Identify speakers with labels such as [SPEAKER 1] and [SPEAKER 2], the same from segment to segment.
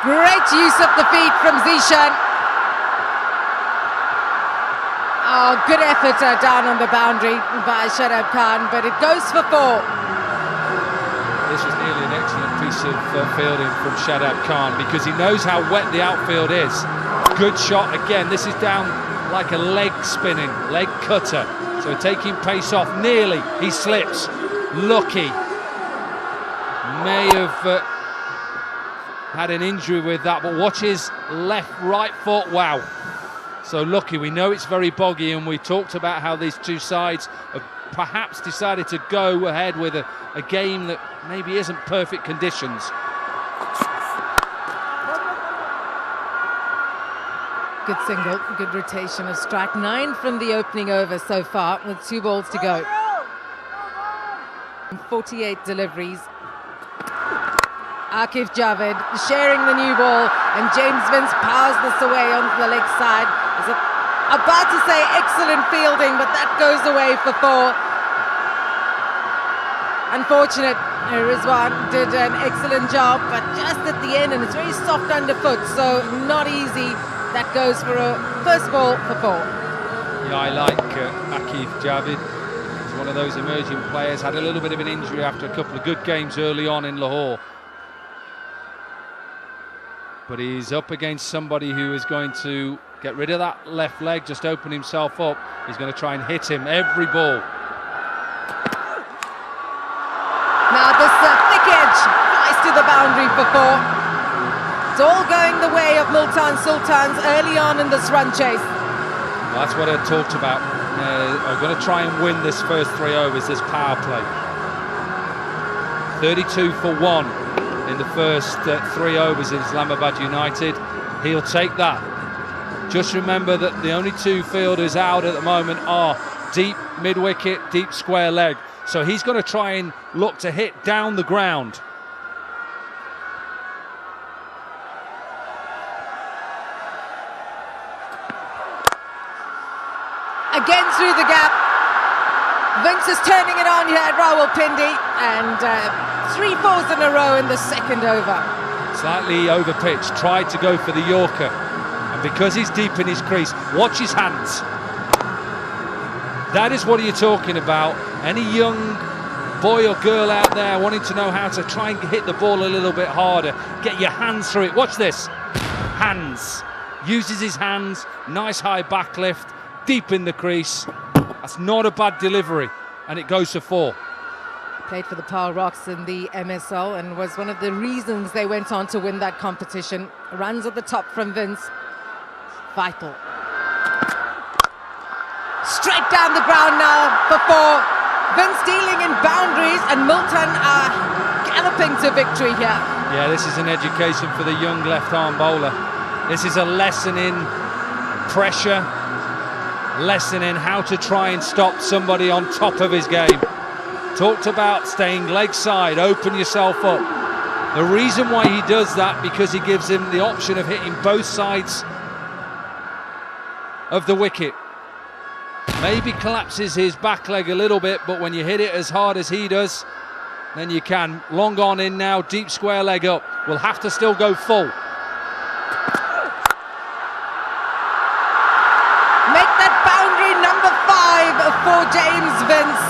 [SPEAKER 1] Great use of the feet from Zishan. Oh, good effort down on the boundary by Shadab Khan, but it goes for 4.
[SPEAKER 2] This was nearly an excellent piece of fielding from Shadab Khan because he knows how wet the outfield is. Good shot again. This is down like a leg spinning, leg cutter. So taking pace off, nearly, he slips. Lucky. May have had an injury with that, but watch his right foot, wow. So Lucky, we know it's very boggy, and we talked about how these two sides have perhaps decided to go ahead with a game that maybe isn't perfect conditions.
[SPEAKER 1] Good single, good rotation of strike. 9 from the opening over so far, with 2 balls to go. 48 deliveries. Akif Javed sharing the new ball, and James Vince powers this away on the leg side. About to say excellent fielding, but that goes away for 4. Unfortunate. Rizwan did an excellent job, but just at the end, and it's very soft underfoot, so not easy. That goes for a first ball for 4.
[SPEAKER 2] Yeah, I like Akif Javed. He's one of those emerging players. Had a little bit of an injury after a couple of good games early on in Lahore. But he's up against somebody who is going to get rid of that left leg, just open himself up. He's going to try and hit him every ball.
[SPEAKER 1] Now this thick edge flies to the boundary for 4. It's all going the way of Multan Sultans early on in this run chase.
[SPEAKER 2] Well, that's what I talked about. I'm going to try and win this first 3 overs, this power play. 32 for 1. In the first 3 overs in Islamabad United. He'll take that. Just remember that the only 2 fielders out at the moment are deep mid-wicket, deep square leg. So he's going to try and look to hit down the ground.
[SPEAKER 1] Again through the gap. Vince is turning it on here at Rawalpindi, and 3 4s in a row in the second over.
[SPEAKER 2] Slightly over pitch, tried to go for the Yorker, and because he's deep in his crease, watch his hands. That is what you're talking about. Any young boy or girl out there wanting to know how to try and hit the ball a little bit harder, get your hands through it. Watch this. Hands. Uses his hands, nice high back lift, deep in the crease. That's not a bad delivery, and it goes for 4.
[SPEAKER 1] Played for the Pearl Rocks in the MSL and was one of the reasons they went on to win that competition. Runs at the top from Vince. Vital. Straight down the ground now for 4. Vince dealing in boundaries, and Multan are galloping to victory here.
[SPEAKER 2] Yeah, this is an education for the young left-arm bowler. This is a lesson in pressure, lesson in how to try and stop somebody on top of his game. Talked about staying leg side, open yourself up. The reason why he does that, because he gives him the option of hitting both sides of the wicket. Maybe collapses his back leg a little bit, but when you hit it as hard as he does, then you can. Long on in now, deep square leg up. Will have to still go full.
[SPEAKER 1] Make that boundary number 5 for James Vince.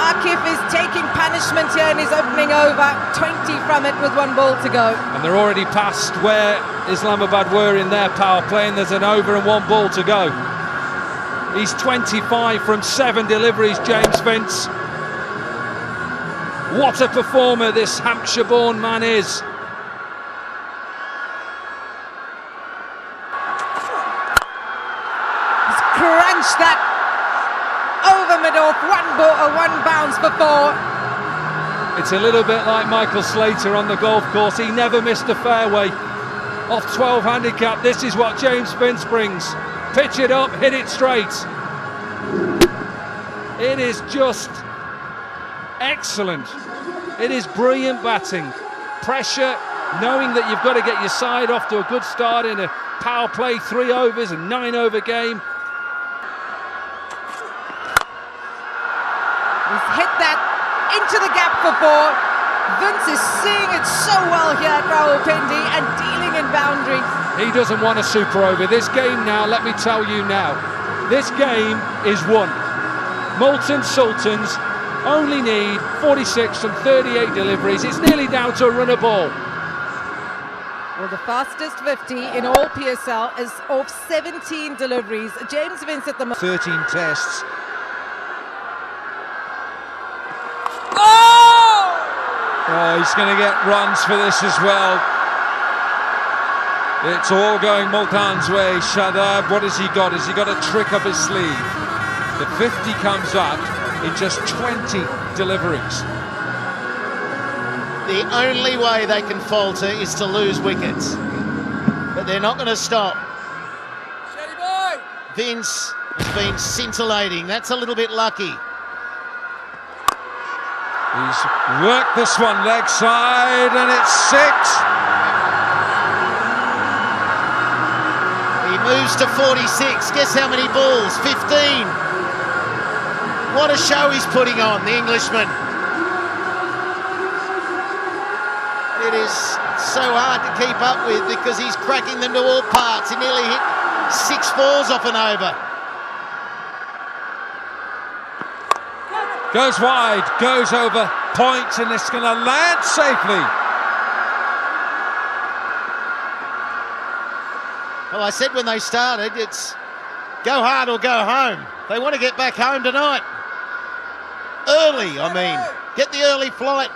[SPEAKER 1] Akif is taking punishment here in his opening over. 20 from it with 1 ball to go.
[SPEAKER 2] And they're already past where Islamabad were in their power play, and there's an over and 1 ball to go. He's 25 from 7 deliveries, James Vince. What a performer this Hampshire-born man is.
[SPEAKER 1] He's crunched that over mid-off, 1 ball, 1 bounce for 4.
[SPEAKER 2] It's a little bit like Michael Slater on the golf course. He never missed a fairway. Off 12 handicap, this is what James Vince brings. Pitch it up, hit it straight. It is just excellent. It is brilliant batting. Pressure, knowing that you've got to get your side off to a good start in a power play, 3 overs, a 9 over game.
[SPEAKER 1] He's hit that into the gap for 4. Vince shots. He's seeing it so well here at Rawalpindi and dealing in boundary.
[SPEAKER 2] He doesn't want a super over. This game now, let me tell you now, this game is won. Multan Sultans only need 46 from 38 deliveries. It's nearly down to a runner ball.
[SPEAKER 1] Well, the fastest 50 in all PSL is of 17 deliveries. James Vince at the moment.
[SPEAKER 2] 13 tests. Oh, he's going to get runs for this as well. It's all going Multan's way. Shadab, what has he got? Has he got a trick up his sleeve? The 50 comes up in just 20 deliveries.
[SPEAKER 3] The only way they can falter is to lose wickets. But they're not going to stop. Vince has been scintillating. That's a little bit lucky.
[SPEAKER 2] He's worked this one leg side and it's 6.
[SPEAKER 3] He moves to 46. Guess how many balls? 15. What a show he's putting on, the Englishman. It is so hard to keep up with because he's cracking them to all parts. He nearly hit 6 fours off and over.
[SPEAKER 2] Goes wide, goes over point, and it's going to land safely.
[SPEAKER 3] Well, I said when they started, it's go hard or go home. They want to get back home tonight. Early, I mean. Get the early flight.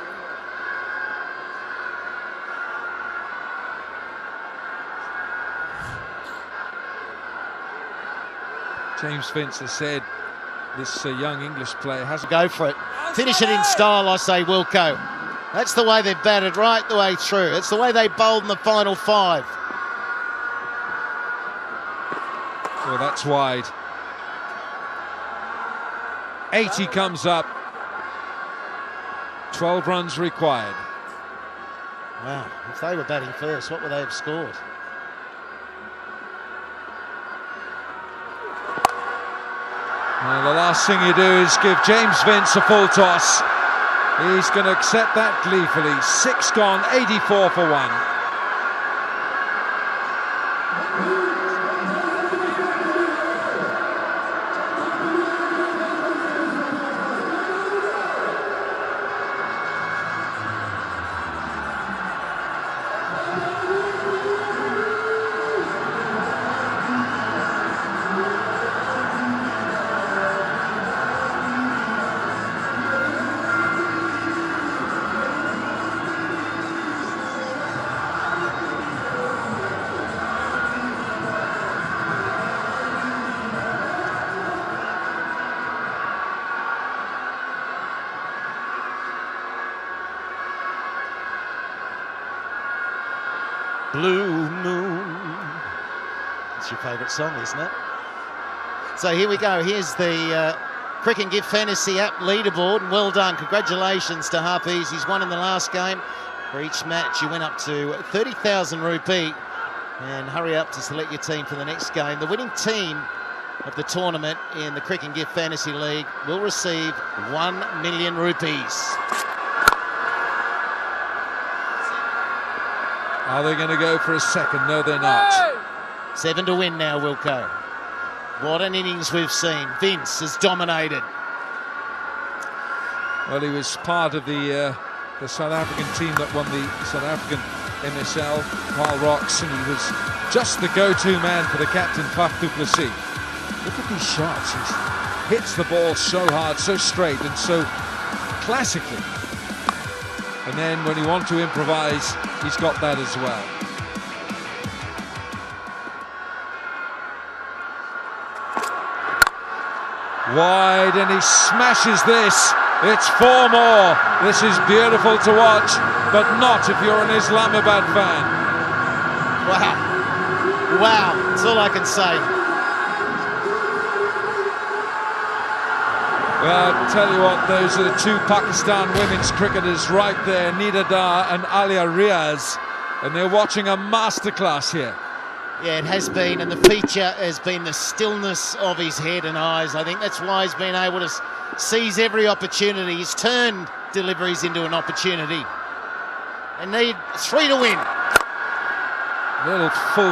[SPEAKER 2] James Vince has said this young English player has to
[SPEAKER 3] go for it. Finish it in style, I say, Wilco. That's the way they've batted right the way through. It's the way they bowled in the final 5.
[SPEAKER 2] Well, that's wide. 80 comes up. 12 runs required.
[SPEAKER 3] Wow, if they were batting first, what would they have scored?
[SPEAKER 2] Well, the last thing you do is give James Vince a full toss. He's going to accept that gleefully. 6 gone, 84 for 1.
[SPEAKER 3] Blue Moon. It's your favourite song, isn't it? So here we go. Here's the Cricket Gift Fantasy app leaderboard. And well done. Congratulations to Harpies. He's won in the last game. For each match, you went up to 30,000 rupee. And hurry up to select your team for the next game. The winning team of the tournament in the Cricket Gift Fantasy League will receive 1 million rupees.
[SPEAKER 2] Are they going to go for a second? No, they're not.
[SPEAKER 3] 7 to win now, Wilco. What an innings we've seen. Vince has dominated.
[SPEAKER 2] Well, he was part of the South African team that won the South African MSL, Carl Rocks, and he was just the go-to man for the captain, Faf du Plessis. Look at these shots. He hits the ball so hard, so straight, and so classically. And then when you want to improvise, he's got that as well. Wide, and he smashes this. It's 4 more. This is beautiful to watch, but not if you're an Islamabad fan.
[SPEAKER 3] Wow. Wow, that's all I can say.
[SPEAKER 2] Well, I'll tell you what, those are the 2 Pakistan women's cricketers right there, Nida Dar and Alia Riaz, and they're watching a masterclass here.
[SPEAKER 3] Yeah, it has been, and the feature has been the stillness of his head and eyes. I think that's why he's been able to seize every opportunity. He's turned deliveries into an opportunity. They need 3 to win.
[SPEAKER 2] Little full